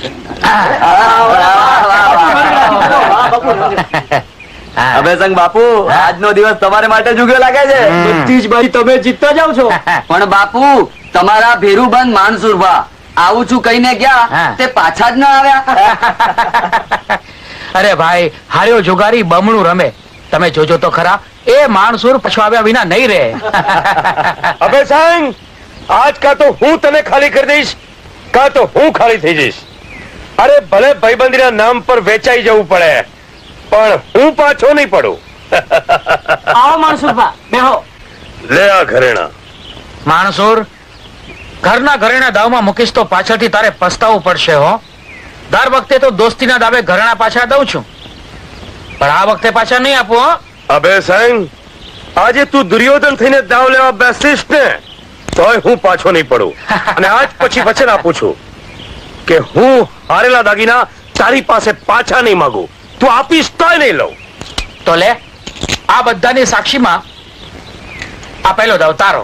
છે. અભયસંગ બાપુ, આજનો દિવસ તમારે માટે જુગ્યો લાગે છે. બધી જ બાજી તમે જીતતા જાવ છો. પણ બાપુ, તમારા ભેરુબંધ માનસુરભા આવું છું કહીને ગયા, તે પાછા જ ના આવ્યા. અરે ભાઈ, હાર્યો જુગારી બમણું રમે. તમે જોજો તો ખરા, એ માણસુર પછવાવ્યા વિના નહીં રહે. અભયસંગ, આજ કા તો હું તને ખાલી કરી દઈશ, કા તો હું ખાલી થઈ જઈશ. અરે ભલે ભાઈબંધીના નામ પર વેચાઈ જવું પડે, પણ હું પાછો નહીં પડું. આવો માણસુરભા, બેહો. લે આ ઘરેણા. માણસુર, ઘરના ઘરેણા દાવમાં મૂકીશ તો પાછળથી તારે પસ્તાવવું પડશે હો. દર વખતે તો દોસ્તીના દાવે ઘરેણા પાછા દઉં છું, પણ આ વખતે પાછા નહીં આપું હો. અભયસંગ, આજે તું દુર્યોધન થઈને દાવ લેવા બેસીશ ને, તોય હું પાછો નહીં પડું. અને આજ પછી વચન આપું છું કે હું હારેલા દાગીના તારી પાસે પાછા નહીં માંગુ. તું આપીશ તોય નહીં લઉં. તો લે, આ બધાની સાક્ષીમાં આ પહેલો દાવ તારો.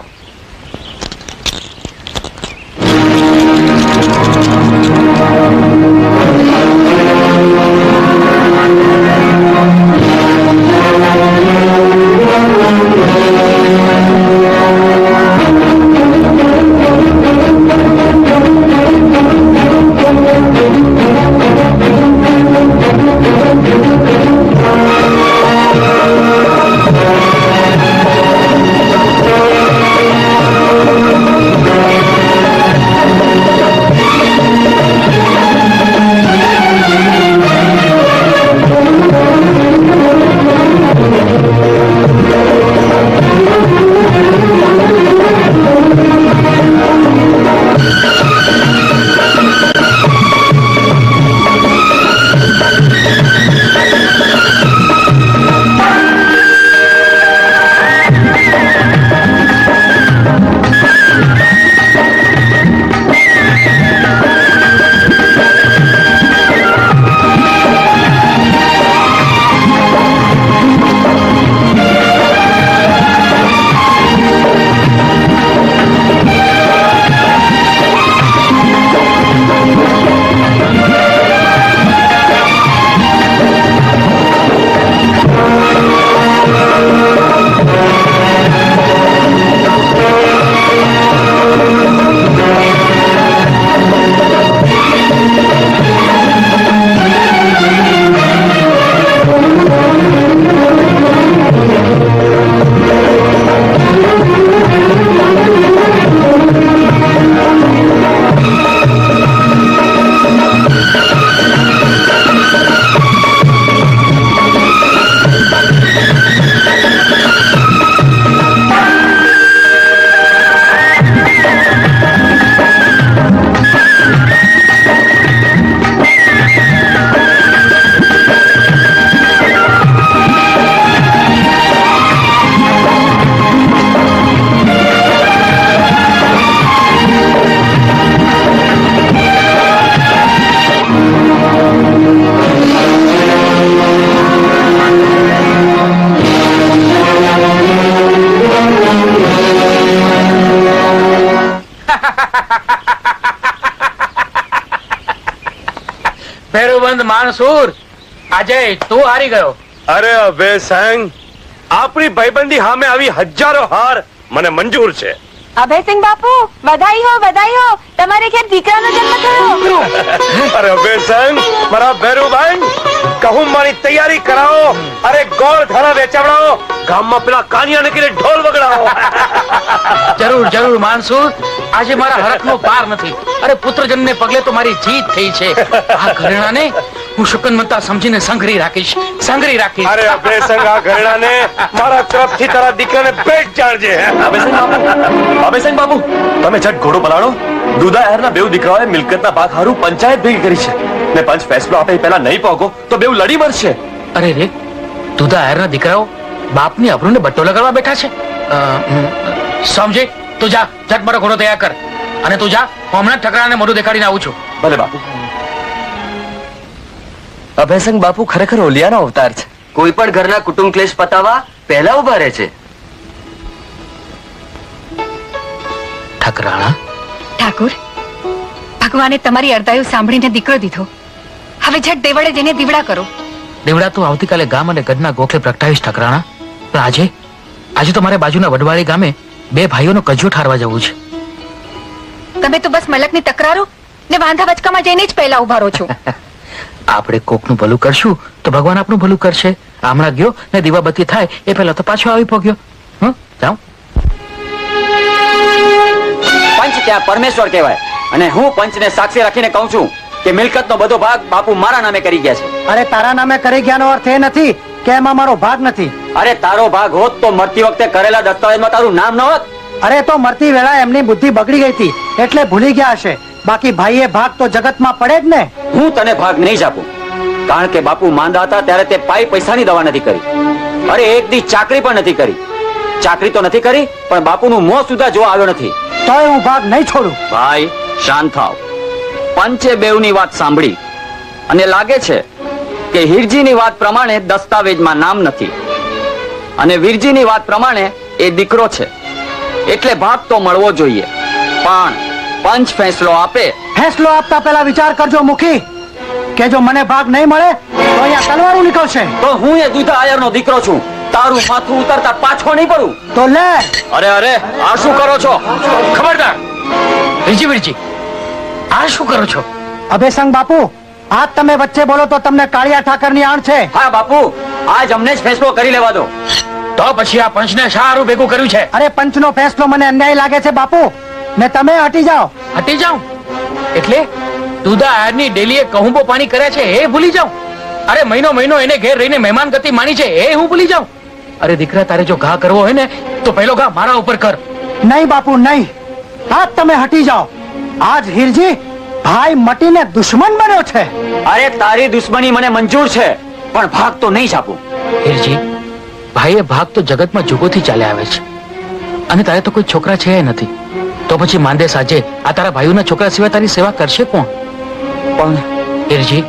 ભેરુબંધ માણસુર, આજે તું હારી ગયો. અરે અભયસંગ, આપણી ભાઈબંધી સામે આવી હજારો હાર મને મંજૂર છે. અભયસિંહ બાપુ, બધાઈ હો, તમારે ઘેર દીકરાનો જન્મ થયો. અરે અભયસંગ, મારા ભેરુભાઈ, કહું મારી તૈયારી કરાવો. અરે ગોળ ધારા વેચાવડાવો, ગામમાં પેલા કાનિયા ને કીધે ઢોલ વગડાવો. જરૂર જરૂર માણસુર, આજે મારા હરખનો પાર નથી. અરે પુત્ર જન્મને પગલે તો મારી જીત થઈ છે. આ ઘરેણાને હું શુકનમતા સમજીને સંઘરી રાખીશ. અરે અભયસંગ, આ ઘરેણાને મારા તરફથી તારા દીકરાને ભેટ જાણજે. અભયસંગ બાપુ, તમે ઝટ ઘોડો પલાળો. દુધા યારના બેઉ દીકરાઓએ મિલકતના ભાગ હારું પંચાયત ભેગી કરી છે ને પંચ ફેસલો આપે પહેલા નહીં પહોંચો તો બેઉ લડી મરશે. અરે રે, દુધા યારના દીકરાઓ બાપની અબરૂને બટ્ટો લગાડવા બેઠા છે. સમજે તું જા, ઝટ મારો ઘોડો તૈયાર કર. અને તું જા, હું હમણાં ઠકરાને મોઢું દેખાડીને આવું છું. ભલે બાપુ. અભયસંગ બાપુ ખરેખર ઓલિયાનો અવતાર છે. કોઈ પણ ઘરના કુટુંબ ક્લેશ પતાવવા પહેલા ઉભા રહે છે. ઠકરાણા, ઠાકુર, ભગવાને તમારી અરદાયું સાંભળીને દીકરો દીધો. હવે ઝટ દેવળે જઈને દીવડા કરો. દેવડા તો આવતીકાલે ગામ અને ગઢના ગોખલે પ્રગટાવીશ ઠકરાણા. પણ આજે તો મારે બાજુના વડવાળી ગામે 2 ભાઈઓનો કજિયો ઠારવા જવું છે. તમે તો બસ મલકની તકરારો ને વાંધા વચકામાં જઈને જ પહેલા ઉભા રહો છો. આપણે કોકનું ભલું કરશું તો ભગવાન આપણું ભલું કરશે. હમણાં ગયો ને દીવાબત્તી થાય એ પહેલા તો પાછો આવી પહોંચ્યો. જાઉં. પંચ ત્યાં પરમેશ્વર કહેવાય અને હું પંચને સાક્ષી રાખીને કહું છું કે મિલકતનો બધો ભાગ બાપુ મારા નામે કરી ગયા છે. અરે તારા નામે કરી ગયાનો અર્થ એ નથી કે એમાં મારો ભાગ નથી. અરે તારો ભાગ હોત તો મરતી વખતે કરેલા દસ્તાવેજમાં તારું નામ ન હોત. અરે તો મરતી વેળા એમની બુદ્ધિ બગડી ગઈ હતી એટલે ભૂલી ગયા હશે. બાકી ભાઈએ ભાગ તો જગતમાં પડે જ ને. હું તને ભાગ નહીં જ આપું કારણ કે બાપુ માંદા હતા ત્યારે તે પૈસાની દવા નથી કરી. અરે એક દી ચાકરી પણ નથી કરી. ચાકરી તો નથી કરી પણ બાપુનું મોં સુધા જોવા આવ્યો નથી. તોય હું ભાગ નહીં છોડું. ભાઈ શાંત થાવ. પંચે બેવની વાત સાંભળી અને લાગે છે કે હિરજીની વાત પ્રમાણે દસ્તાવેજમાં નામ નથી અને વીરજીની વાત પ્રમાણે એ દીકરો છે એટલે ભાગ તો મળવો જોઈએ. પણ પંચ ફેંસલો આપે. ફેંસલો આપતા પહેલા વિચાર કરજો મુખી કે જો મને ભાગ નહીં મળે તો અહીંયા તલવારું નીકળશે. તો હું એ દૂધા આયરનો દીકરો છું. તારું માથું ઉતરતા પાછો નહીં પડું. તો લે. અરે આ શું કરો છો? ખબરદાર. વીરજી આ શું કરો છો? અભેસંગ બાપુ આજ તમે વચ્ચે બોલો તો તમને કાળિયા ઠાકરની આણ છે. હા બાપુ આજ અમને જ ફેંસલો કરી લેવા દો. તો પછી આ પંચને સારું ભેગું કર્યું છે. અરે પંચનો ફેંસલો મને અન્યાય લાગે છે બાપુ ને તમે હટી જાઓ. હટી જાઉં એટલે દૂધા આયરની ડેલીએ કહુંબો પાણી કર્યા છે એ ભૂલી જાઉં? અરે મહિનો એને ઘેર રહીને મહેમાન ગતિ માની છે એ હું ભૂલી જાઉં? અરે દીકરા તારે જો ઘા કરવો હોય ને તો પહેલો ઘા મારા ઉપર કર. નહીં બાપુ નહીં. આજ તમે હટી જાઓ. આજ હિરજી ભાઈ મટીને દુશ્મન બન્યો છે. અરે તારી દુશ્મની મને મંજૂર છે પણ ભાગ તો નહીં જ આપું. હિરજી ભાઈએ ભાગ તો જગતમાં જુગોથી ચાલ્યા આવે છે અને તારે તો કોઈ છોકરા છે નથી. તો પછી માંદે સાજે આ તારા ભાઈઓના છોકરા સિવાય તારી સેવા કરશે કોણ? પણ હિરજી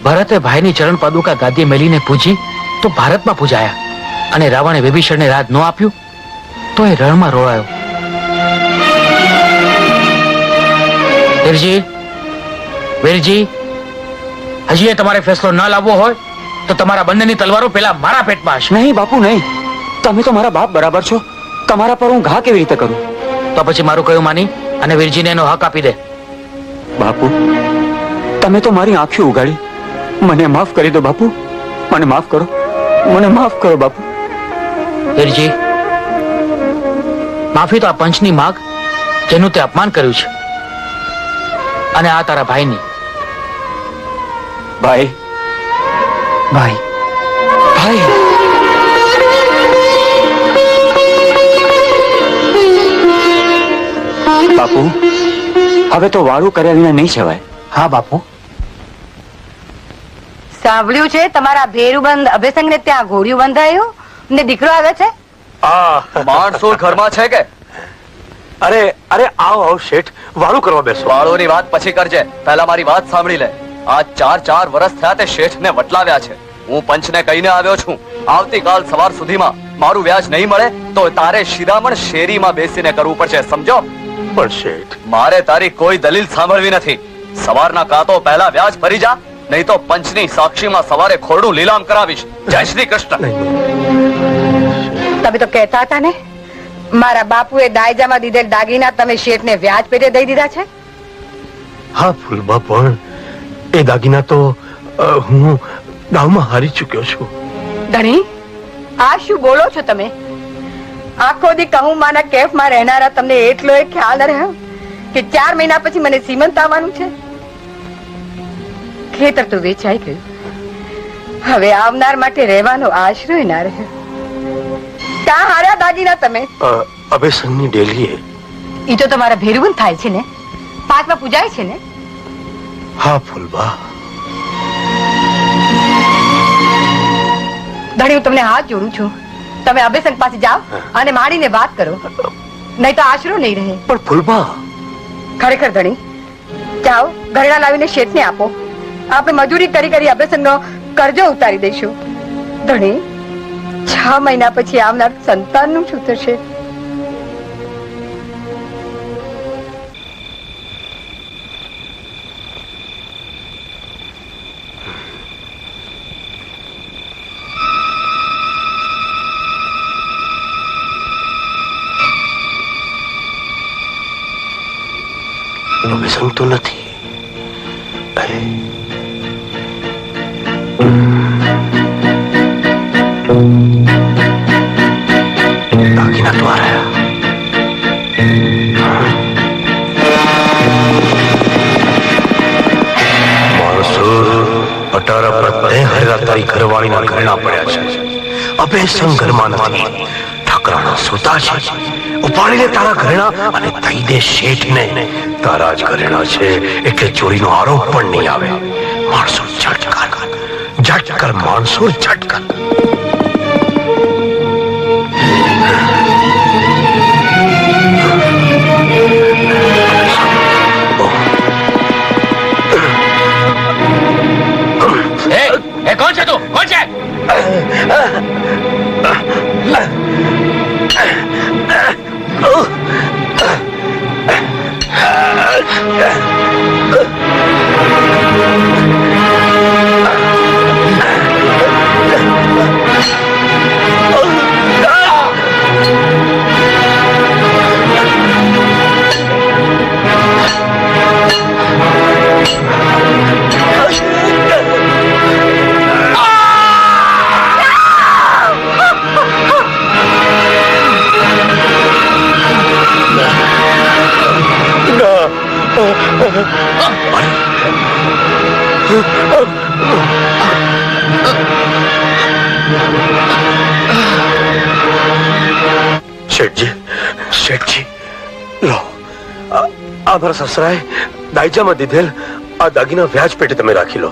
ભરતે ભાઈની ચરણ પાદુકા ગાદીએ મેલીને પૂજી તો ભારતમાં પૂજાયા અને રાવણે વિભીષણને રાજ ન આપ્યું તો એ રણમાં રોળાયો. વીરજી હજી એ તમારે ફેસલો ન લાવવો હોય તો તમારા બંનેની તલવારો પેલા મારા પેટમાં હશે. નહીં બાપુ નહીં. તમે તો મારા બાપ બરાબર છો. તમારા પર હું ઘા કેવી રીતે કરું? તો પછી મારું કયું માની અને વીરજીને એનો હક આપી દે. બાપુ તમે તો મારી આંખી ઉગાડી. મને માફ કરી દો બાપુ. મને માફ કરો. મને માફ કરો બાપુ. વીરજી માફી તો આ પંચની માગ જેનું તે અપમાન કર્યું છે અને આ તારા ભાઈની. ભાઈ ભાઈ ભાઈ બાપુ હવે તો વાળું કર્યા વિના નહીં જવાય. હા બાપુ. સાંભળ્યું છે તમારા ભેરુબંધ અભેસંગને ત્યાં ઘોડિયું બંધાયું ને દીકરો આવે છે. માણસોર ઘરમાં છે કે? અરે આવ શેઠ વાળું કરવા બેસો. વાળોની વાત પછી કરજે. પહેલા મારી વાત સાંભળી લે. આ 4 વર્ષ થયા તે શેઠને વટલાવ્યા છે. હું પંચને કહીને આવ્યો છું આવતીકાલ સવાર સુધીમાં મારું વ્યાજ નહીં મળે તો તારે શિરામણ શેરીમાં બેસીને કરવું પડશે. સમજો? પણ શેઠ મારે તારી કોઈ દલીલ સાંભળવી નથી. સવારના કાતો પહેલા વ્યાજ ભરી જા નહીં તો પંચની સાક્ષીમાં સવારે ખોરડું લીલામ કરાવીશ. જય શ્રી કૃષ્ણ. તમે તો કહેતા હતા ને મારા બાપુએ દાયજામાં દીધેલ દાગીના તમે શેઠને વ્યાજ પેટે દઈ દીધા છે. હા ફૂલબા પણ એ દાગીના તો હું દાવમાં હારી ચૂક્યો છું. ધણી આ શું બોલો છો તમે? આખો દી કહું માના કેફમાં રહેનારા તમને એટલો એ ખ્યાલ ન રહ્યો કે 4 મહિના પછી મને સીમંત આવવાનું છે. ખેતર તો વેચાઈ ગયું. હવે આવનાર માટે રહેવાનો આશરો ના રહ્યો. ક્યાં હાર્યા દાગીના તમે? અભેસંગની ડેલીએ. ઈ તો તમારા ભેરુબંધ થાય છે ને? 5માં પૂજાય છે ને? હા ફૂલબા. ધણી હું તમને હાથ જોડું છું. તમે અભેસંગ પાસે જાઓ અને માડીને વાત કરો નહીં તો આશરો નહીં રહે. પણ ફૂલબા ખરેખર ધણી જાઓ ઘરેણા લાવીને શેઠને આપો. આપણે મજૂરી કરી અભેસંગનો કરજો ઉતારી દઈશું. ધણી 6 મહિના પછી આવનાર સંતાનનું શું થશે? વ્યસન તો નથી. અરે, દાગીના તો આ રહ્યા. પટારા પર હરેલા તારી ઘરવાળીના ઘરેણા પડ્યા છે. અબે સંઘરમાં નથી. ઠકરાણા સુતા છે. ઉપાડીને તારા ઘરેણા અને દઈ દે શેઠને. તારા જ ઘરેણા છે એટલે ચોરીનો આરોપ પણ નહીં આવે. માણસો ઝટકર માણસો ઝટકર. એ કોણ છે તું? કોણ છે? શેઠજી લો, આ મારા સસરાએ દાયજામાં દીધેલ આ દાગીના વ્યાજ પેટે તમે રાખી લો.